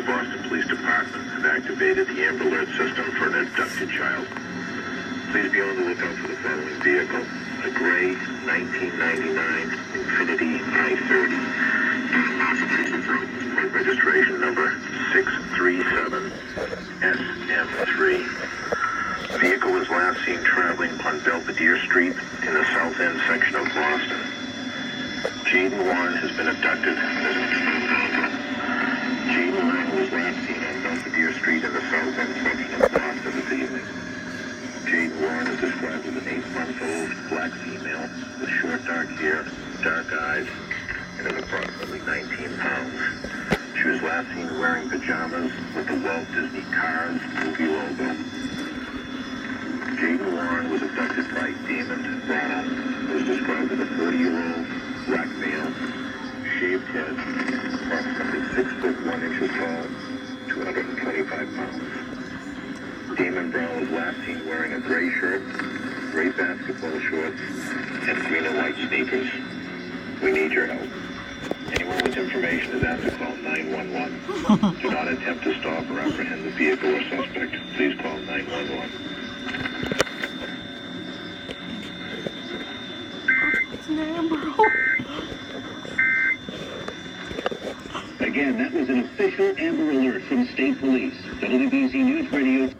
the Boston Police Department have activated the Amber Alert system for an abducted child. Please be on the lookout for the following vehicle: a gray 1999 Infiniti i30. Massachusetts Road, registration number 637SM3. The vehicle was last seen traveling on Belvedere Street in the South End section of Boston. Jaden Warren has been abducted. Jaden Warren was last seen on Belvedere Street in the South End section of Boston this evening. Jaden Warren is described as an 8-month-old black female with short dark hair, dark eyes, and is approximately 19 pounds. She was last seen wearing pajamas with the Walt Disney Cars movie logo. Jaden Warren was abducted by Damon Ronald, who was described as a 40-year-old black male, shaved head, approximately 6 foot 1 inches tall, 225 pounds. Damon Brown was last seen wearing a gray shirt, gray basketball shorts, and green and white sneakers. We need your help. Anyone with information is asked to call 911. Do not attempt to stop or apprehend the vehicle or suspect. Please call 911. Again, that was an official Amber Alert from State Police. WBZ News Radio.